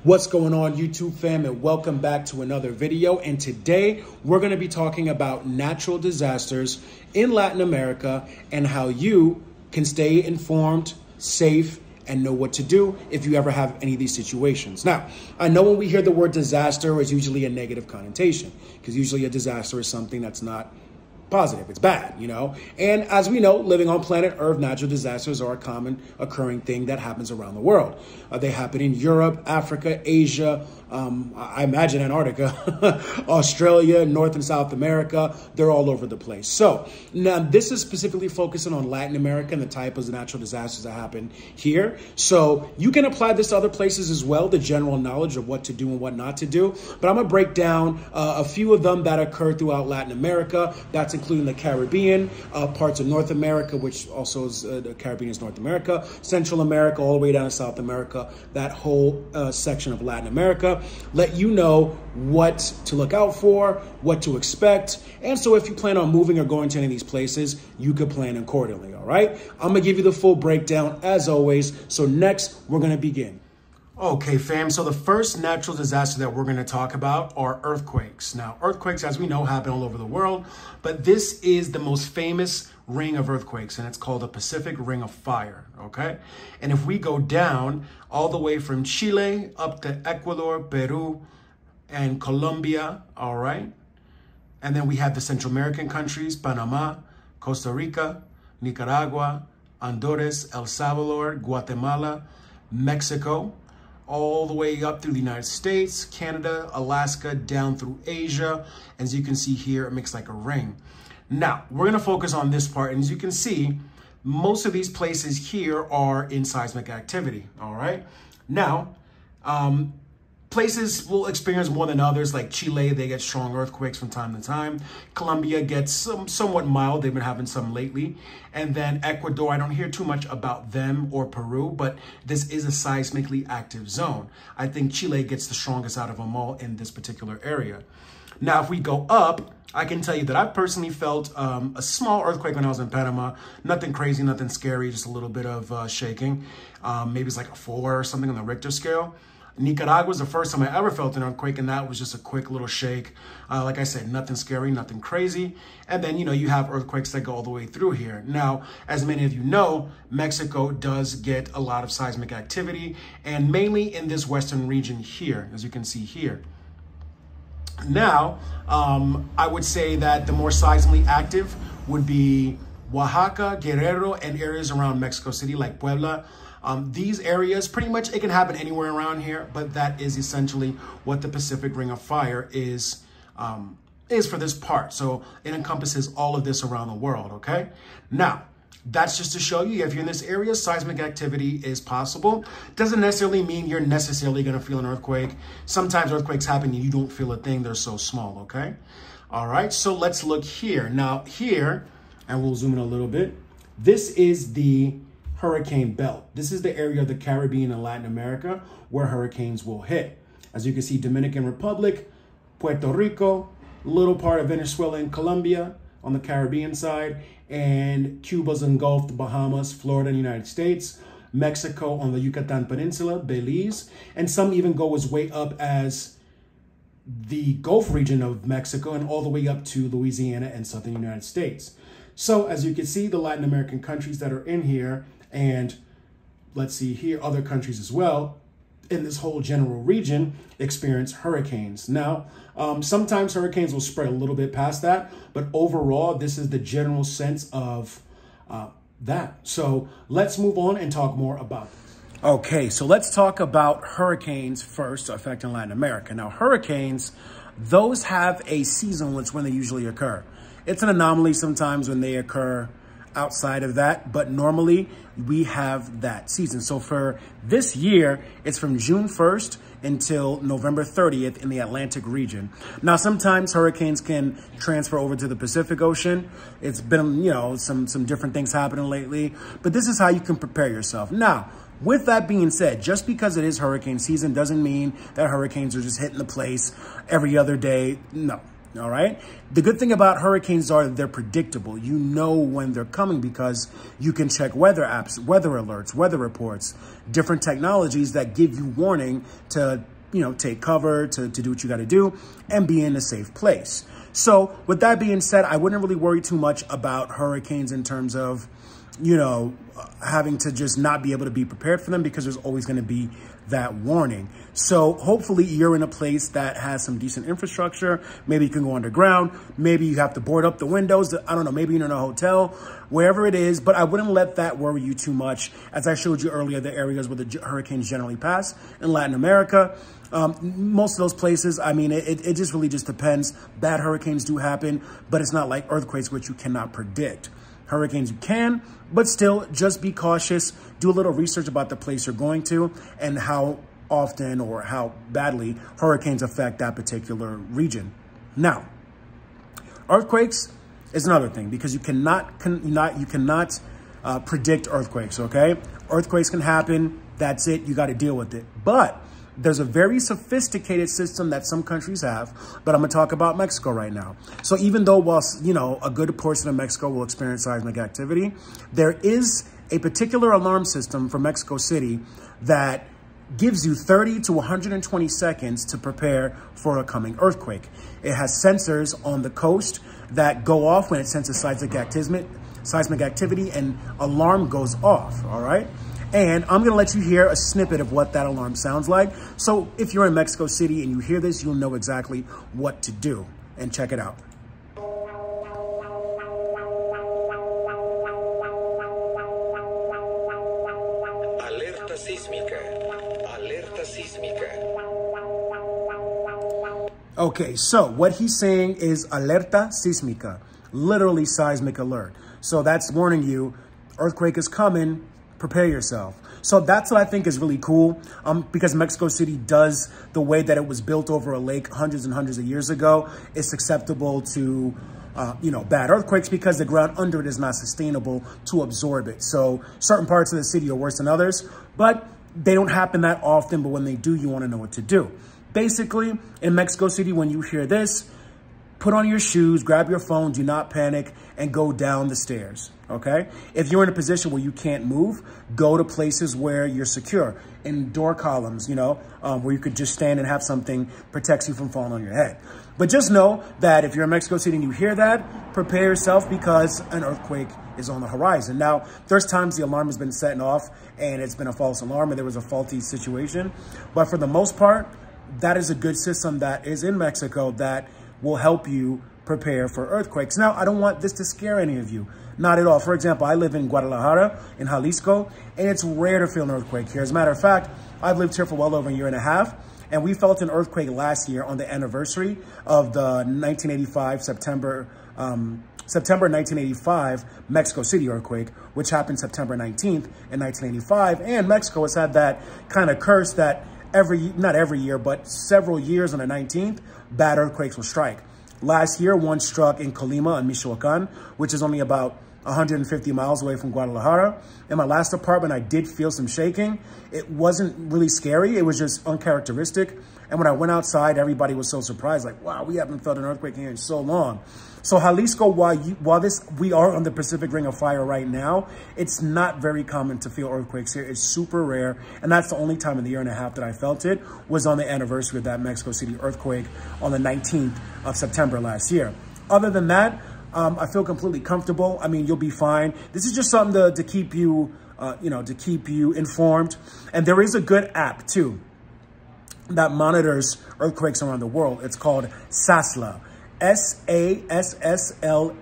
What's going on, YouTube fam, and welcome back to another video. And today we're going to be talking about natural disasters in Latin America and how you can stay informed, safe, and know what to do if you ever have any of these situations. Now, I know when we hear the word disaster, it's usually a negative connotation, because usually a disaster is something that's not positive, it's bad, you know? And as we know, living on planet Earth, natural disasters are a common occurring thing that happens around the world. They happen in Europe, Africa, Asia, I imagine Antarctica, Australia, North and South America, they're all over the place. So now this is specifically focusing on Latin America and the type of natural disasters that happen here. So you can apply this to other places as well, the general knowledge of what to do and what not to do. But I'm gonna break down a few of them that occur throughout Latin America. That's including the Caribbean, parts of North America, which also is the Caribbean is North America, Central America, all the way down to South America, that whole section of Latin America. Let you know what to look out for, what to expect. And so if you plan on moving or going to any of these places, you could plan accordingly, all right? I'm gonna give you the full breakdown as always. So next, we're gonna begin. Okay, fam, so the first natural disaster that we're going to talk about are earthquakes. Now, earthquakes, as we know, happen all over the world, but this is the most famous ring of earthquakes, and it's called the Pacific Ring of Fire, okay? And if we go down all the way from Chile up to Ecuador, Peru, and Colombia, all right? And then we have the Central American countries, Panama, Costa Rica, Nicaragua, Honduras, El Salvador, Guatemala, Mexico, all the way up through the United States, Canada, Alaska, down through Asia. As you can see here, it makes like a ring. Now, we're gonna focus on this part. And as you can see, most of these places here are in seismic activity, all right? Now, places will experience more than others, like Chile, they get strong earthquakes from time to time. Colombia gets somewhat mild, they've been having some lately. And then Ecuador, I don't hear too much about them, or Peru, but this is a seismically active zone. I think Chile gets the strongest out of them all in this particular area. Now, if we go up, I can tell you that I personally felt a small earthquake when I was in Panama. Nothing crazy, nothing scary, just a little bit of shaking. Maybe it's like a 4 or something on the Richter scale. Nicaragua was the first time I ever felt an earthquake, and that was just a quick little shake. Like I said, nothing scary, nothing crazy. And then, you know, you have earthquakes that go all the way through here. Now, as many of you know, Mexico does get a lot of seismic activity, and mainly in this western region here, as you can see here. Now, I would say that the more seismically active would be Oaxaca, Guerrero, and areas around Mexico City like Puebla. These areas, pretty much, it can happen anywhere around here, but that is essentially what the Pacific Ring of Fire is for this part. So it encompasses all of this around the world, okay? Now, that's just to show you, if you're in this area, seismic activity is possible. Doesn't necessarily mean you're necessarily gonna feel an earthquake. Sometimes earthquakes happen and you don't feel a thing, they're so small, okay? All right, so let's look here. Now here, and we'll zoom in a little bit, this is the hurricane belt. This is the area of the Caribbean and Latin America where hurricanes will hit. As you can see, Dominican Republic, Puerto Rico, little part of Venezuela and Colombia on the Caribbean side, and Cuba's engulfed, Bahamas, Florida, and United States, Mexico on the Yucatan Peninsula, Belize, and some even go as way up as the Gulf region of Mexico and all the way up to Louisiana and southern United States. So as you can see, the Latin American countries that are in here, and let's see here, other countries as well, in this whole general region experience hurricanes. Now, sometimes hurricanes will spread a little bit past that, but overall, this is the general sense of that. So let's move on and talk more about this. Okay, so let's talk about hurricanes first affecting Latin America. Now, hurricanes, those have a season which when they usually occur. It's an anomaly sometimes when they occur outside of that, but normally we have that season. So for this year, it's from June 1st until November 30th in the Atlantic region. Now, sometimes hurricanes can transfer over to the Pacific Ocean. It's been, you know, some different things happening lately, but this is how you can prepare yourself. Now, with that being said, just because it is hurricane season doesn't mean that hurricanes are just hitting the place every other day. No. All right. The good thing about hurricanes are they're predictable. You know when they're coming because you can check weather apps, weather alerts, weather reports, different technologies that give you warning to, take cover, to do what you got to do and be in a safe place. So with that being said, I wouldn't really worry too much about hurricanes in terms of, having to just not be able to be prepared for them because there's always going to be that warning. So hopefully you're in a place that has some decent infrastructure. Maybe you can go underground. Maybe you have to board up the windows. I don't know, maybe you're in a hotel, wherever it is, but I wouldn't let that worry you too much. As I showed you earlier, the areas where the hurricanes generally pass in Latin America, most of those places, I mean, it just really just depends. Bad hurricanes do happen, but it's not like earthquakes, which you cannot predict. Hurricanes you can, but still just be cautious. Do a little research about the place you're going to and how often or how badly hurricanes affect that particular region. Now, earthquakes is another thing because you cannot predict earthquakes, okay? Earthquakes can happen. That's it. You got to deal with it. But there's a very sophisticated system that some countries have, but I'm going to talk about Mexico right now. So even though whilst, a good portion of Mexico will experience seismic activity, there is a particular alarm system for Mexico City that gives you 30 to 120 seconds to prepare for a coming earthquake. It has sensors on the coast that go off when it senses seismic activity and alarm goes off, all right? And I'm going to let you hear a snippet of what that alarm sounds like. So if you're in Mexico City and you hear this, you'll know exactly what to do. And check it out. Alerta sísmica. Alerta sísmica. Okay, so what he's saying is alerta sísmica, literally seismic alert. So that's warning you, earthquake is coming. Prepare yourself. So that's what I think is really cool because Mexico City does the way that it was built over a lake hundreds and hundreds of years ago. It's susceptible to, bad earthquakes because the ground under it is not sustainable to absorb it. So certain parts of the city are worse than others, but they don't happen that often. But when they do, you want to know what to do. Basically, in Mexico City, when you hear this, put on your shoes, grab your phone, do not panic, and go down the stairs, okay? If you're in a position where you can't move, go to places where you're secure, in door columns, where you could just stand and have something protects you from falling on your head. But just know that if you're in Mexico City and you hear that, prepare yourself because an earthquake is on the horizon. Now, there's times the alarm has been setting off and it's been a false alarm and there was a faulty situation. But for the most part, that is a good system that is in Mexico that will help you prepare for earthquakes. Now, I don't want this to scare any of you. Not at all. For example, I live in Guadalajara, in Jalisco, and it's rare to feel an earthquake here. As a matter of fact, I've lived here for well over a year and a half, and we felt an earthquake last year on the anniversary of the 1985 September 1985 Mexico City earthquake, which happened September 19th in 1985. And Mexico has had that kind of curse that not every year, but several years on the 19th, bad earthquakes will strike. Last year, one struck in Colima in Michoacan, which is only about 150 miles away from Guadalajara. In my last apartment, I did feel some shaking. It wasn't really scary. It was just uncharacteristic. And when I went outside, everybody was so surprised, like, wow, we haven't felt an earthquake here in so long. So Jalisco, while we are on the Pacific Ring of Fire right now, it's not very common to feel earthquakes here. It's super rare. And that's the only time in the year and a half that I felt it was on the anniversary of that Mexico City earthquake on the 19th of September last year. Other than that, I feel completely comfortable. I mean, you'll be fine. This is just something to keep you, to keep you informed. And there is a good app too that monitors earthquakes around the world. It's called SASLA. SASSLA,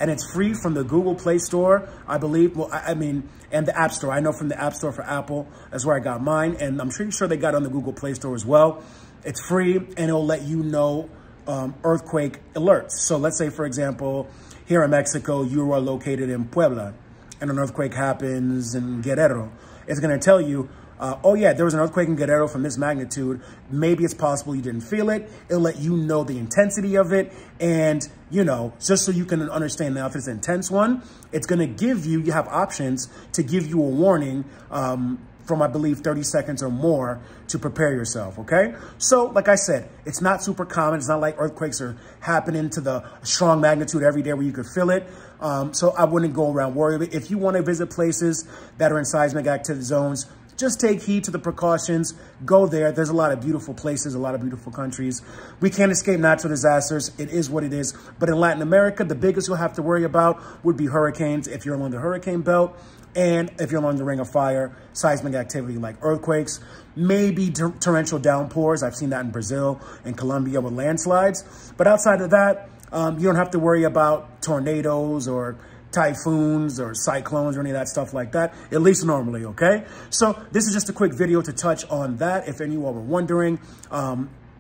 and it's free from the Google Play Store, I believe. Well, and the App Store. I know from the App Store for Apple, that's where I got mine, and I'm pretty sure they got it on the Google Play Store as well. It's free, and it'll let you know earthquake alerts. So let's say, for example, here in Mexico, you are located in Puebla, and an earthquake happens in Guerrero. It's going to tell you, oh yeah, there was an earthquake in Guerrero from this magnitude. Maybe it's possible you didn't feel it. It'll let you know the intensity of it. And, just so you can understand now if it's an intense one, it's going to give you have options to give you a warning from, I believe, 30 seconds or more to prepare yourself, okay? So, like I said, it's not super common. It's not like earthquakes are happening to the strong magnitude every day where you could feel it. So I wouldn't go around worrying. If you want to visit places that are in seismic activity zones, just take heed to the precautions. Go there. There's a lot of beautiful places, a lot of beautiful countries. We can't escape natural disasters. It is what it is. But in Latin America, the biggest you'll have to worry about would be hurricanes if you're along the hurricane belt. And if you're along the Ring of Fire, seismic activity like earthquakes, maybe torrential downpours. I've seen that in Brazil and Colombia with landslides. But outside of that, you don't have to worry about tornadoes or typhoons or cyclones or any of that stuff like that, at least normally, okay? So this is just a quick video to touch on that. If any of you all were wondering,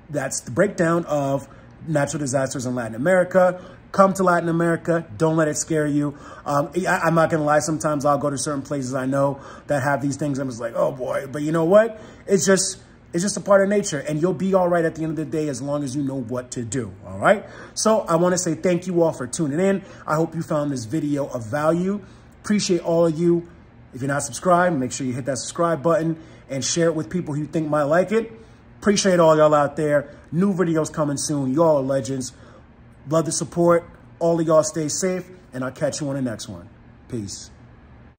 that's the breakdown of natural disasters in Latin America. Come to Latin America. Don't let it scare you. I'm not going to lie. Sometimes I'll go to certain places I know that have these things. I'm just like, oh boy. But you know what? It's just a part of nature, and you'll be all right at the end of the day as long as you know what to do, all right? So I want to say thank you all for tuning in. I hope you found this video of value. Appreciate all of you. If you're not subscribed, make sure you hit that subscribe button and share it with people who you think might like it. Appreciate all y'all out there. New videos coming soon. Y'all are legends. Love the support. All of y'all stay safe, and I'll catch you on the next one. Peace.